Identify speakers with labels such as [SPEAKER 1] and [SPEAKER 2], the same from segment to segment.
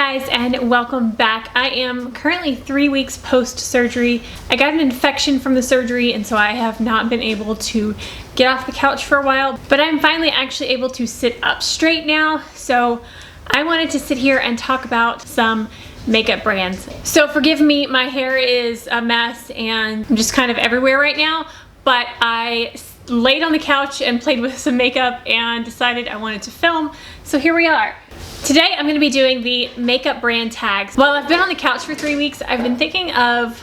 [SPEAKER 1] guys, and welcome back. I am currently 3 weeks post-surgery. I got an infection from the surgery, and so I have not been able to get off the couch for a while, but I'm finally actually able to sit up straight now. So I wanted to sit here and talk about some makeup brands. So forgive me, my hair is a mess and I'm just kind of everywhere right now, but I laid on the couch and played with some makeup and decided I wanted to film. So here we are. Today I'm going to be doing the makeup brand tags. While I've been on the couch for 3 weeks, I've been thinking of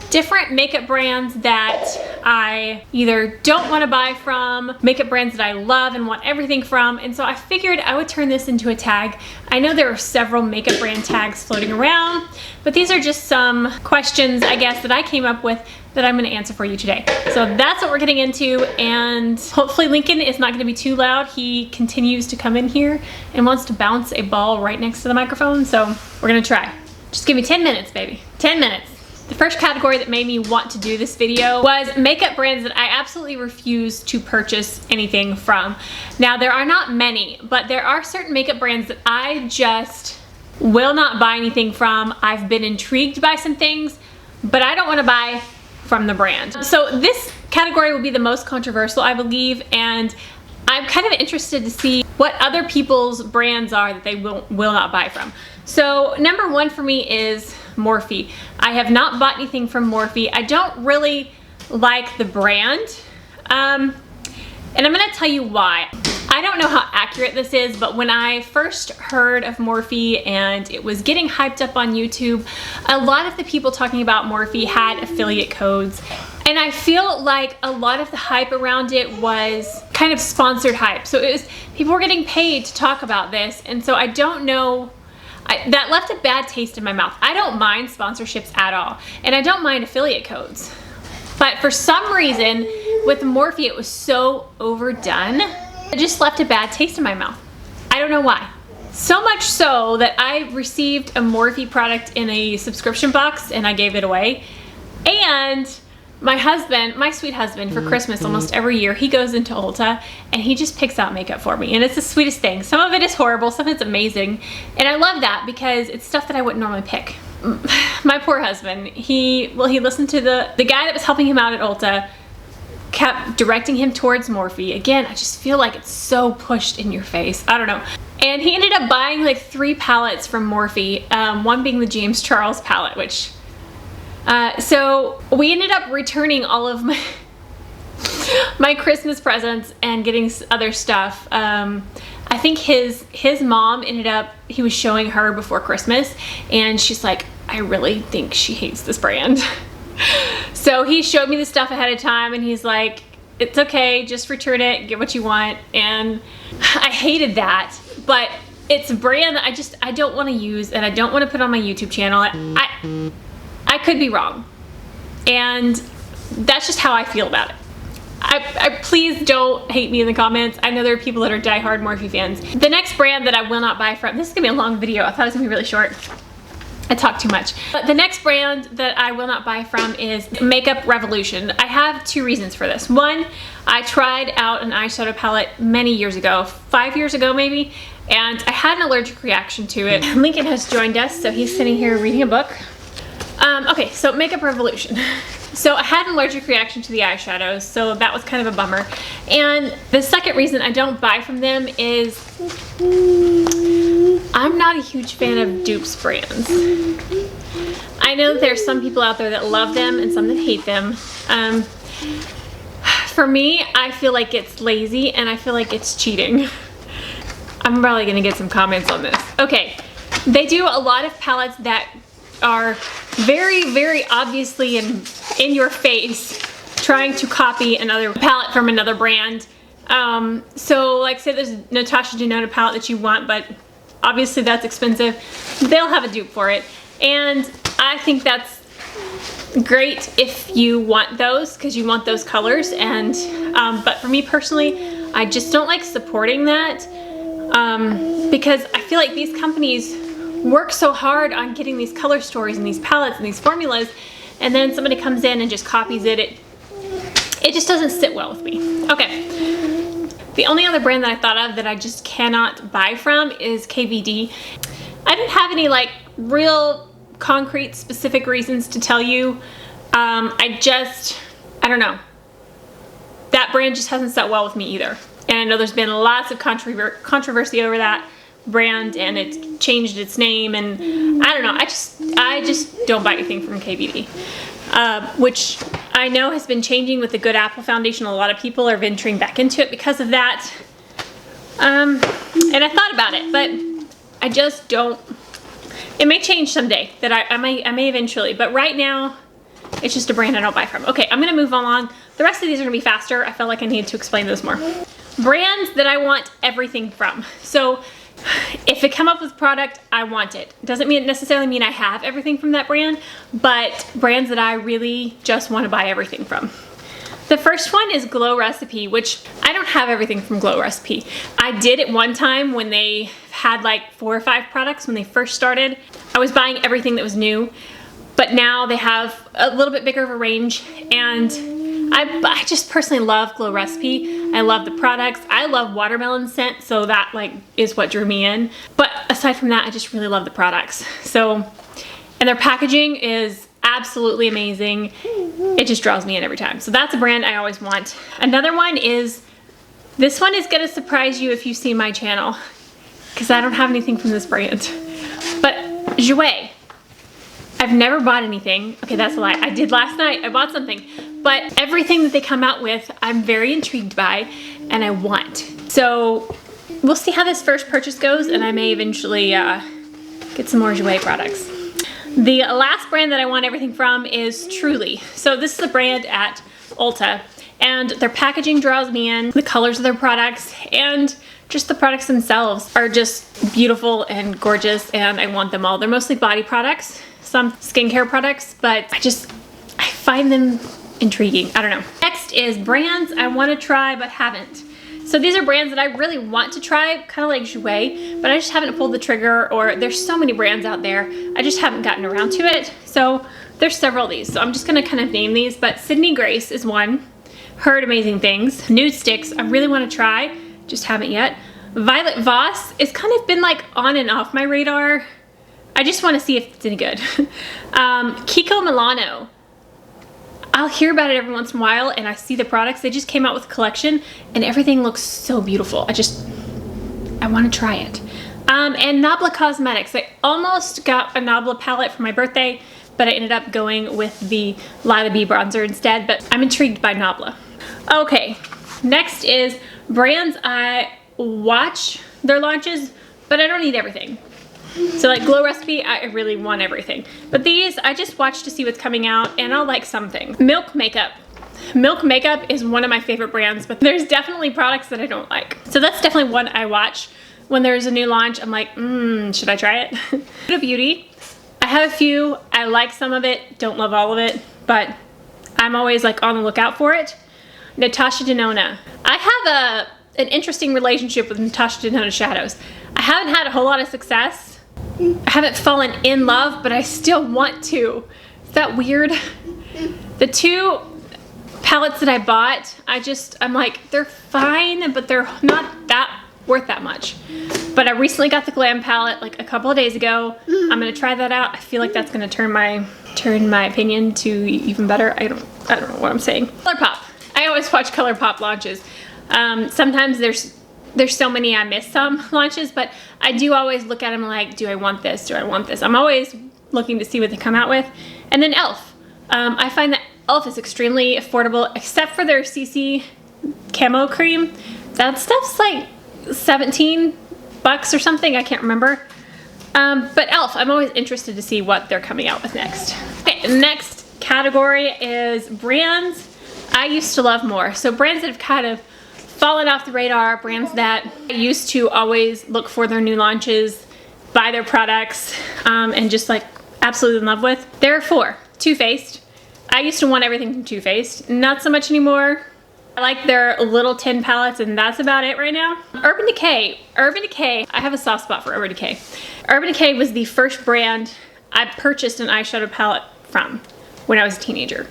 [SPEAKER 1] different makeup brands that I either don't want to buy from, makeup brands that I love and want everything from, and so I figured I would turn this into a tag. I know there are several makeup brand tags floating around, but these are just some questions, I guess, that I came up with that I'm going to answer for you today. So that's what we're getting into, and hopefully Lincoln is not going to be too loud. He continues to come in here and wants to bounce a ball right next to the microphone, so we're going to try. Just give me 10 minutes, baby. 10 minutes. The first category that made me want to do this video was makeup brands that I absolutely refuse to purchase anything from. Now, there are not many, but there are certain makeup brands that I just will not buy anything from. I've been intrigued by some things, but I don't want to buy from the brand. So this category will be the most controversial, I believe, and I'm kind of interested to see what other people's brands are that they will not buy from. So number one for me is Morphe. I have not bought anything from Morphe. I don't really like the brand, and I'm gonna tell you why. I don't know how accurate this is, but when I first heard of Morphe and it was getting hyped up on YouTube, a lot of the people talking about Morphe had affiliate codes. And I feel like a lot of the hype around it was kind of sponsored hype. So it was, people were getting paid to talk about this. And so I don't know, that left a bad taste in my mouth. I don't mind sponsorships at all. And I don't mind affiliate codes. But for some reason, with Morphe, it was so overdone. It just left a bad taste in my mouth. I don't know why. So much so that I received a Morphe product in a subscription box and I gave it away. And my husband, my sweet husband, for Christmas almost every year, he goes into Ulta and he just picks out makeup for me. And it's the sweetest thing. Some of it is horrible, some of it's amazing. And I love that because it's stuff that I wouldn't normally pick. My poor husband, he listened to the guy that was helping him out at Ulta, kept directing him towards Morphe. Again, I just feel like it's so pushed in your face. I don't know. And he ended up buying like 3 palettes from Morphe, one being the James Charles palette, which so we ended up returning all of my Christmas presents and getting other stuff. I think his mom ended up, he was showing her before Christmas and she's like, I really think she hates this brand. So he showed me the stuff ahead of time and he's like, it's okay, just return it, get what you want. And I hated that, but it's a brand that I don't want to use and I don't want to put on my YouTube channel. I could be wrong, and that's just how I feel about it. I please don't hate me in the comments. I know there are people that are diehard Morphe fans. The next brand that I will not buy from, this is gonna be a long video. I thought it was gonna be really short. I talk too much. But the next brand that I will not buy from is Makeup Revolution. I have 2 reasons for this. One, I tried out an eyeshadow palette many years ago, 5 years ago maybe, and I had an allergic reaction to it. Lincoln has joined us, so he's sitting here reading a book. Okay, so Makeup Revolution. So I had an allergic reaction to the eyeshadows, so that was kind of a bummer. And the second reason I don't buy from them is I'm not a huge fan of dupes brands. I know that there's some people out there that love them and some that hate them. For me, I feel like it's lazy and I feel like it's cheating. I'm probably gonna get some comments on this. Okay, they do a lot of palettes that are very, very obviously in your face trying to copy another palette from another brand. So like say there's Natasha Denona palette that you want, but obviously that's expensive. They'll have a dupe for it. And I think that's great if you want those, because you want those colors. And but for me personally, I just don't like supporting that because I feel like these companies work so hard on getting these color stories and these palettes and these formulas, and then somebody comes in and just copies it. It just doesn't sit well with me. Okay, The only other brand that I thought of that I just cannot buy from is KVD. I didn't have any like real concrete specific reasons to tell you. I don't know. That brand just hasn't set well with me either. And I know there's been lots of controversy over that brand, and it changed its name, and I don't know. I just don't buy anything from KBD, which I know has been changing with the Good Apple Foundation. A lot of people are venturing back into it because of that. And I thought about it, but I just don't. It may change someday. That I may eventually, but right now, it's just a brand I don't buy from. Okay, I'm gonna move along. The rest of these are gonna be faster. I felt like I needed to explain those more. Brands that I want everything from. So if they come up with product, I want it. Doesn't necessarily mean I have everything from that brand, but brands that I really just want to buy everything from. The first one is Glow Recipe, which I don't have everything from Glow Recipe. I did at one time when they had like 4 or 5 products when they first started. I was buying everything that was new, but now they have a little bit bigger of a range, and I just personally love Glow Recipe. I love the products. I love watermelon scent, so that like is what drew me in. But aside from that, I just really love the products. So, and their packaging is absolutely amazing. It just draws me in every time. So that's a brand I always want. Another one is, this one is gonna surprise you if you see my channel, because I don't have anything from this brand. But Jouer. I've never bought anything. Okay, that's a lie. I did last night. I bought something. But everything that they come out with, I'm very intrigued by and I want. So we'll see how this first purchase goes, and I may eventually get some more Jouer products. The last brand that I want everything from is Truly. So this is a brand at Ulta, and their packaging draws me in. The colors of their products and just the products themselves are just beautiful and gorgeous, and I want them all. They're mostly body products, some skincare products, but I find them intriguing. I don't know. Next is brands I want to try but haven't. So these are brands that I really want to try, kind of like Jouer, but I just haven't pulled the trigger, or there's so many brands out there, I just haven't gotten around to it. So there's several of these, so I'm just gonna kind of name these, but Sydney Grace is one. Heard amazing things. Nude Sticks, I really want to try, just haven't yet. Violet Voss has kind of been like on and off my radar. I just want to see if it's any good. Kiko Milano. I'll hear about it every once in a while, and I see the products. They just came out with a collection, and everything looks so beautiful. I want to try it. And Nabla Cosmetics. I almost got a Nabla palette for my birthday, but I ended up going with the Lila B bronzer instead, but I'm intrigued by Nabla. Okay, next is brands I watch their launches, but I don't need everything. So like Glow Recipe, I really want everything. But these, I just watch to see what's coming out, and I'll like something. Milk Makeup. Milk Makeup is one of my favorite brands, but there's definitely products that I don't like. So that's definitely one I watch. When there's a new launch, I'm like, should I try it? Huda Beauty. I have a few. I like some of it, don't love all of it, but I'm always like on the lookout for it. Natasha Denona. I have an interesting relationship with Natasha Denona shadows. I haven't had a whole lot of success. I haven't fallen in love, but I still want to. Is that weird? The 2 palettes that I bought, I'm like, they're fine, but they're not that worth that much. But I recently got the Glam palette like a couple of days ago. I'm gonna try that out. I feel like that's gonna turn my opinion to even better. I don't know what I'm saying. ColourPop. I always watch ColourPop launches. Sometimes there's so many I miss some launches, but I do always look at them like, do I want this? Do I want this? I'm always looking to see what they come out with. And then e.l.f. I find that e.l.f. is extremely affordable, except for their CC camo cream. That stuff's like 17 bucks or something, I can't remember. But e.l.f., I'm always interested to see what they're coming out with next. Okay, next category is brands I used to love more. So brands that have kind of fallen off the radar, brands that I used to always look for their new launches, buy their products, and just like absolutely in love with. There are 4. Too Faced. I used to want everything from Too Faced. Not so much anymore. I like their little tin palettes, and that's about it right now. Urban Decay. Urban Decay, I have a soft spot for Urban Decay. Urban Decay was the first brand I purchased an eyeshadow palette from when I was a teenager.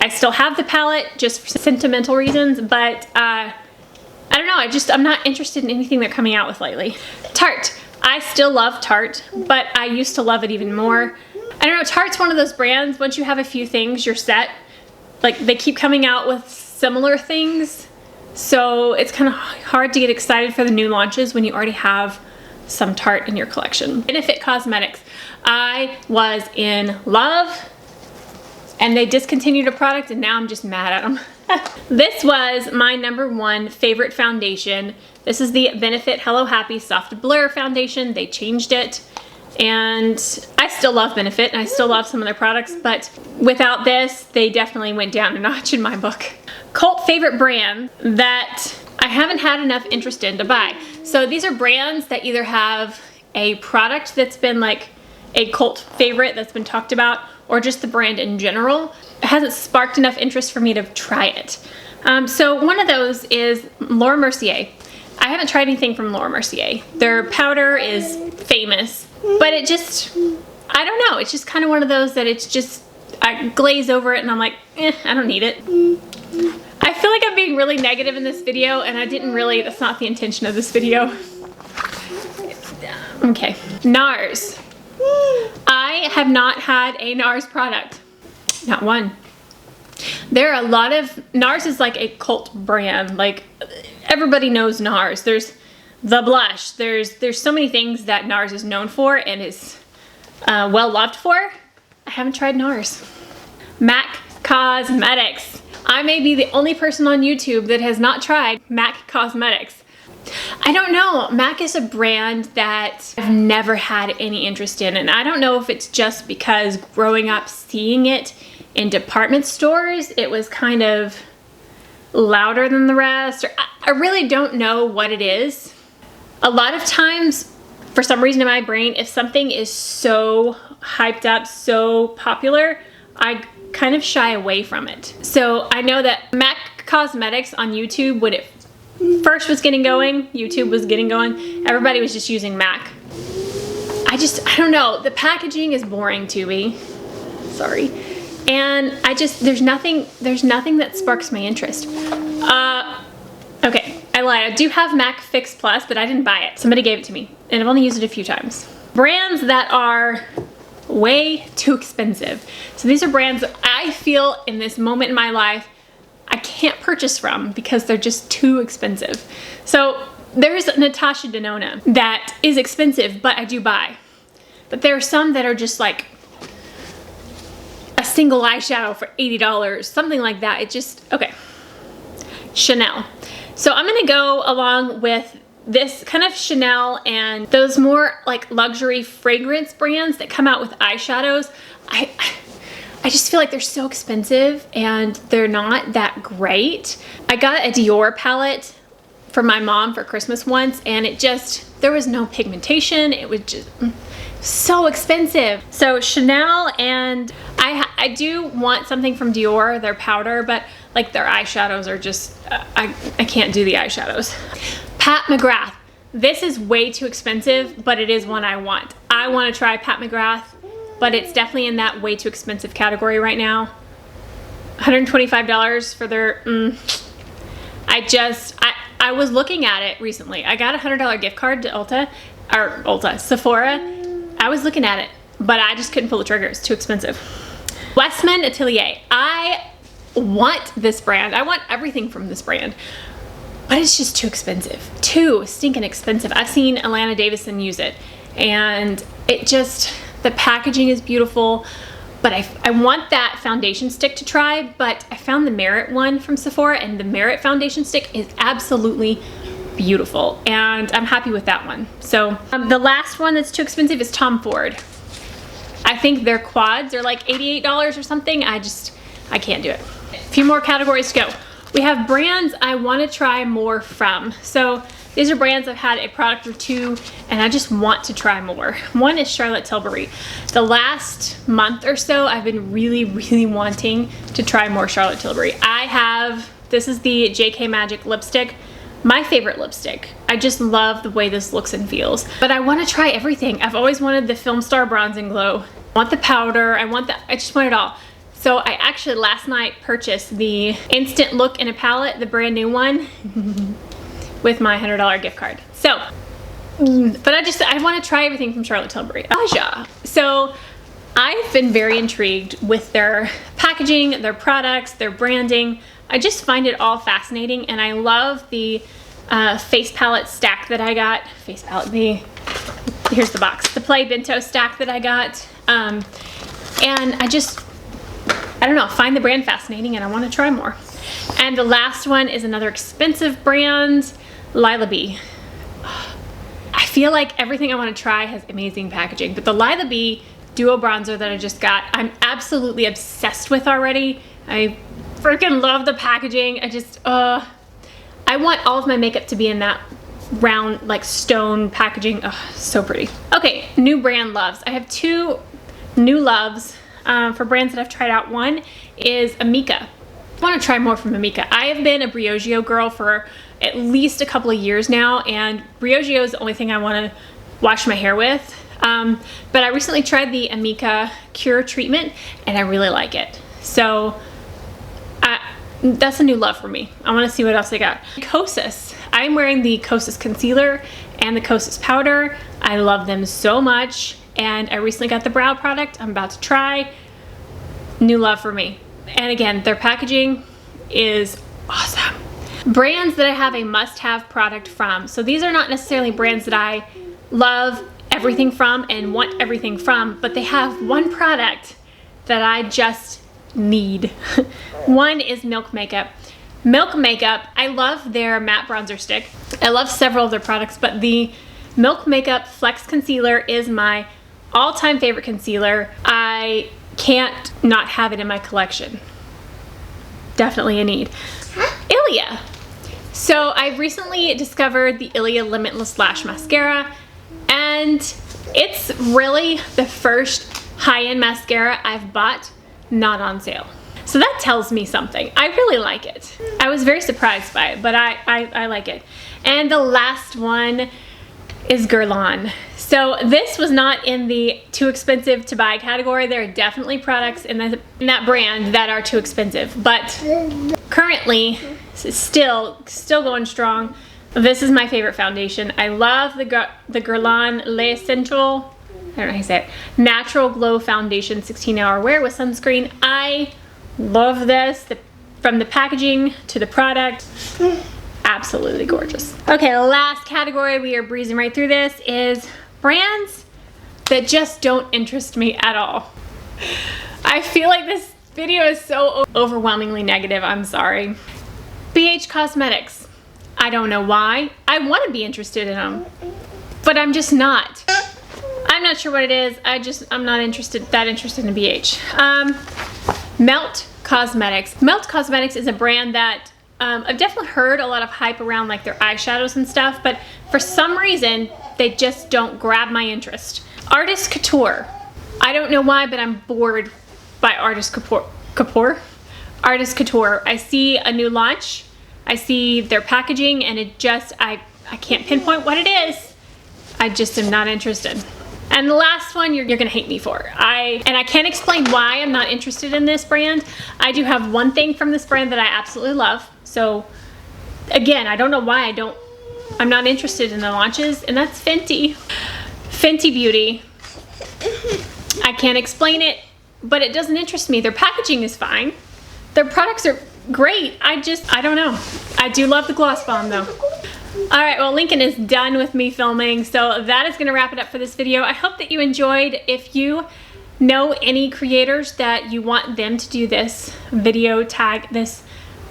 [SPEAKER 1] I still have the palette just for sentimental reasons, but I don't know, I'm not interested in anything they're coming out with lately. Tarte. I still love Tarte, but I used to love it even more. I don't know, Tarte's one of those brands, once you have a few things, you're set. Like, they keep coming out with similar things, so it's kind of hard to get excited for the new launches when you already have some Tarte in your collection. Benefit Cosmetics. I was in love, and they discontinued a product, and now I'm just mad at them. This was my #1 favorite foundation. This is the Benefit Hello Happy Soft Blur Foundation. They changed it, and I still love Benefit, and I still love some of their products, but without this, they definitely went down a notch in my book. Cult favorite brand that I haven't had enough interest in to buy. So these are brands that either have a product that's been like a cult favorite that's been talked about, or just the brand in general. It hasn't sparked enough interest for me to try it. So one of those is Laura Mercier. I haven't tried anything from Laura Mercier. Their powder is famous, but it just, I don't know, it's just kind of one of those that it's just, I glaze over it and I'm like, I don't need it. I feel like I'm being really negative in this video, and I didn't really, that's not the intention of this video. Okay, NARS. I have not had a NARS product. Not one. There are a lot of, NARS is like a cult brand. Like, everybody knows NARS. There's the blush. There's so many things that NARS is known for and is well loved for. I haven't tried NARS. MAC Cosmetics. I may be the only person on YouTube that has not tried MAC Cosmetics. I don't know, MAC is a brand that I've never had any interest in, and I don't know if it's just because growing up seeing it in department stores, it was kind of louder than the rest, or I really don't know what it is. A lot of times, for some reason in my brain, if something is so hyped up, so popular, I kind of shy away from it. So I know that MAC Cosmetics on YouTube, when it first was getting going, YouTube was getting going, everybody was just using MAC. I don't know, the packaging is boring to me. Sorry. And there's nothing that sparks my interest. Okay, I lied. I do have MAC Fix Plus, but I didn't buy it. Somebody gave it to me, and I've only used it a few times. Brands that are way too expensive. So these are brands that I feel in this moment in my life I can't purchase from because they're just too expensive. So there's Natasha Denona that is expensive, but I do buy. But there are some that are just like a single eyeshadow for $80, something like that. It just, okay. Chanel. So I'm gonna go along with this kind of Chanel and those more like luxury fragrance brands that come out with eyeshadows. I just feel like they're so expensive and they're not that great. I got a Dior palette for my mom for Christmas once, and there was no pigmentation. It was just so expensive. So Chanel, and I do want something from Dior, their powder, but like their eyeshadows are just, I can't do the eyeshadows. Pat McGrath. This is way too expensive, but it is one I want. I want to try Pat McGrath, but it's definitely in that way too expensive category right now. $125 for their, I was looking at it recently. I got a $100 gift card to Sephora. I was looking at it, but I just couldn't pull the trigger. It's too expensive. Westman Atelier. I want this brand. I want everything from this brand, but it's just too expensive. Too stinking expensive. I've seen Alana Davison use it, and it just, the packaging is beautiful, but I want that foundation stick to try, but I found the Merit one from Sephora, and the Merit foundation stick is absolutely beautiful, and I'm happy with that one. So the last one that's too expensive is Tom Ford. I think their quads are like $88 or something. I can't do it. A few more categories to go. We have brands I want to try more from. So these are brands I've had a product or two and I just want to try more. One is Charlotte Tilbury. The last month or so, I've been really, really wanting to try more Charlotte Tilbury. This is the JK Magic lipstick. My favorite lipstick. I just love the way this looks and feels. But I want to try everything. I've always wanted the Film Star Bronze and Glow. I want the powder. I just want it all. So I actually last night purchased the Instant Look in a palette, the brand new one, with my $100 gift card. So But I want to try everything from Charlotte Tilbury. Aja. So I've been very intrigued with their packaging, their products, their branding. I just find it all fascinating, and I love the face palette stack that I got. Face palette, here's the box. The Play Bento stack that I got. And I don't know, find the brand fascinating, and I want to try more. And the last one is another expensive brand, Lila Bee. I feel like everything I want to try has amazing packaging, but the Lila Bee Duo Bronzer that I just got, I'm absolutely obsessed with already. I freaking love the packaging. I want all of my makeup to be in that round, like stone packaging. So pretty. Okay, new brand loves. I have two new loves for brands that I've tried out. One is Amika. I want to try more from Amika. I have been a Briogeo girl for at least a couple of years now, and Briogeo is the only thing I want to wash my hair with. But I recently tried the Amika Cure treatment, and I really like it. So that's a new love for me. I want to see what else they got. Kosas. I'm wearing the Kosas concealer and the Kosas powder. I love them so much, and I recently got the brow product I'm about to try. New love for me. And again, their packaging is awesome. Brands that I have a must-have product from. So these are not necessarily brands that I love everything from and want everything from, but they have one product that I just need. One is Milk Makeup. Milk Makeup, I love their matte bronzer stick. I love several of their products, but the Milk Makeup Flex Concealer is my all-time favorite concealer. I can't not have it in my collection. Definitely a need. Ilia. So I've recently discovered the Ilia Limitless Lash Mascara, and it's really the first high-end mascara I've bought not on sale. So that tells me something. I really like it. I was very surprised by it, but I like it. And the last one is Guerlain. So this was not in the too expensive to buy category. There are definitely products in that brand that are too expensive, but currently still going strong. This is my favorite foundation. I love the Guerlain L'Essential, I don't know how you say it, Natural Glow Foundation 16-hour wear with sunscreen. I love this, from the packaging to the product. Absolutely gorgeous. Okay, the last category, we are breezing right through this, is brands that just don't interest me at all. I feel like this video is so overwhelmingly negative, I'm sorry. BH Cosmetics. I don't know why. I want to be interested in them, but I'm just not. I'm not sure what it is. I'm not that interested in BH. Melt Cosmetics. Melt Cosmetics is a brand that I've definitely heard a lot of hype around, like their eyeshadows and stuff, but for some reason they just don't grab my interest. Artist Couture. I don't know why, but I'm bored by Artist Couture. Artist Couture. I see a new launch, I see their packaging, and it just, I can't pinpoint what it is. I just am not interested. And the last one you're gonna hate me for. I can't explain why I'm not interested in this brand. I do have one thing from this brand that I absolutely love. So again, I don't know why I'm not interested in the launches, and that's Fenty. Fenty Beauty. I can't explain it, but it doesn't interest me. Their packaging is fine. Their products are great. I don't know. I do love the Gloss Bomb though. All right, well, Lincoln is done with me filming, so that is gonna wrap it up for this video. I hope that you enjoyed. If you know any creators that you want them to do this video tag, this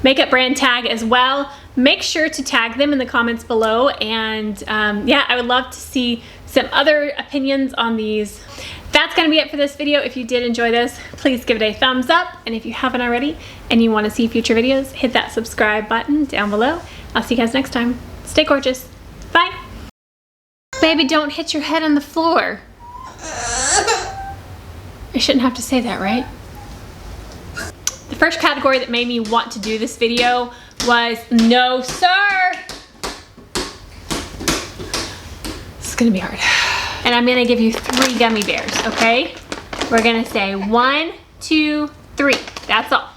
[SPEAKER 1] makeup brand tag as well, make sure to tag them in the comments below. And yeah, I would love to see some other opinions on these. That's gonna be it for this video. If you did enjoy this, please give it a thumbs up. And if you haven't already and you wanna see future videos, hit that subscribe button down below. I'll see you guys next time. Stay gorgeous. Bye. Baby, don't hit your head on the floor. I shouldn't have to say that, right? The first category that made me want to do this video was no, sir. This is gonna be hard. And I'm gonna give you 3 gummy bears, okay? We're gonna say 1, 2, 3. That's all.